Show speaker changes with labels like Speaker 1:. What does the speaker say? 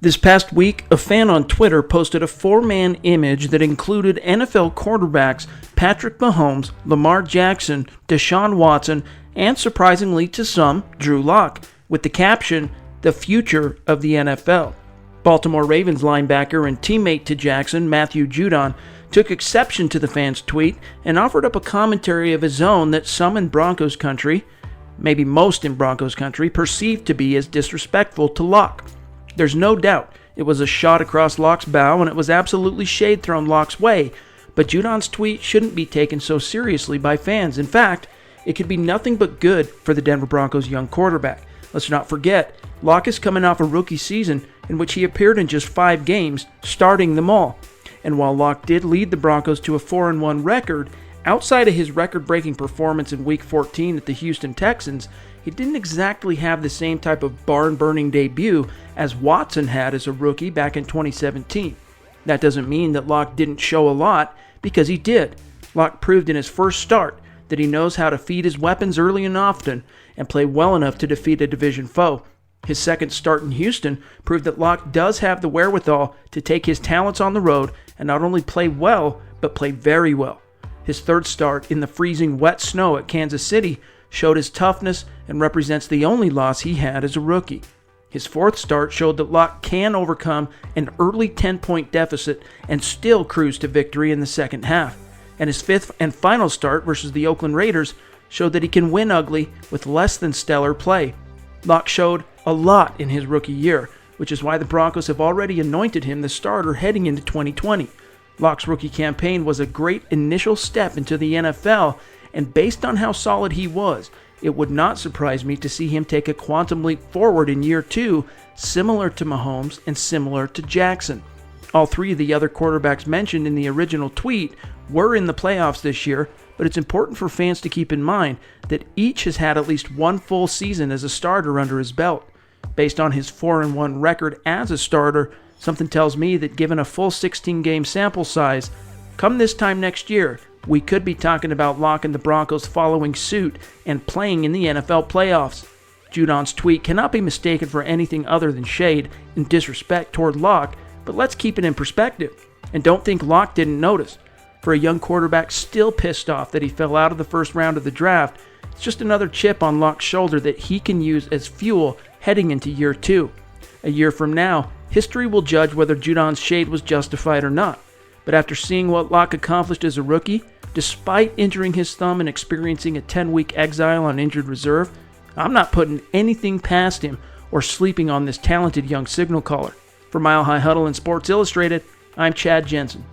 Speaker 1: This past week, a fan on Twitter posted a four-man image that included NFL quarterbacks Patrick Mahomes, Lamar Jackson, Deshaun Watson, and surprisingly to some, Drew Lock, with the caption, "The future of the NFL." Baltimore Ravens linebacker and teammate to Jackson, Matthew Judon, took exception to the fan's tweet and offered up a commentary of his own that some in Broncos country, maybe most in Broncos country, perceived to be as disrespectful to Lock. There's no doubt it was a shot across Lock's bow and it was absolutely shade thrown Lock's way, but Judon's tweet shouldn't be taken so seriously by fans. In fact, it could be nothing but good for the Denver Broncos' young quarterback. Let's not forget, Lock is coming off a rookie season in which he appeared in just 5 games, starting them all. And while Lock did lead the Broncos to a 4-1 record, outside of his record-breaking performance in Week 14 at the Houston Texans, he didn't exactly have the same type of barn-burning debut as Watson had as a rookie back in 2017. That doesn't mean that Lock didn't show a lot, because he did. Lock proved in his first start that he knows how to feed his weapons early and often and play well enough to defeat a division foe. His second start in Houston proved that Lock does have the wherewithal to take his talents on the road and not only play well, but play very well. His third start in the freezing wet snow at Kansas City showed his toughness and represents the only loss he had as a rookie. His fourth start showed that Lock can overcome an early 10-point deficit and still cruise to victory in the second half. And his fifth and final start versus the Oakland Raiders showed that he can win ugly with less than stellar play. Lock showed a lot in his rookie year, which is why the Broncos have already anointed him the starter heading into 2020. Lock's rookie campaign was a great initial step into the NFL, and based on how solid he was, it would not surprise me to see him take a quantum leap forward in year 2, similar to Mahomes and similar to Jackson. All 3 of the other quarterbacks mentioned in the original tweet were in the playoffs this year, but it's important for fans to keep in mind that each has had at least one full season as a starter under his belt. Based on his 4-1 record as a starter, something tells me that given a full 16-game sample size, come this time next year, we could be talking about Lock and the Broncos following suit and playing in the NFL playoffs. Judon's tweet cannot be mistaken for anything other than shade and disrespect toward Lock, but let's keep it in perspective. And don't think Lock didn't notice. For a young quarterback still pissed off that he fell out of the first round of the draft, it's just another chip on Lock's shoulder that he can use as fuel heading into year 2. A year from now, history will judge whether Judon's shade was justified or not. But after seeing what Lock accomplished as a rookie, despite injuring his thumb and experiencing a 10-week exile on injured reserve, I'm not putting anything past him or sleeping on this talented young signal caller. For Mile High Huddle and Sports Illustrated, I'm Chad Jensen.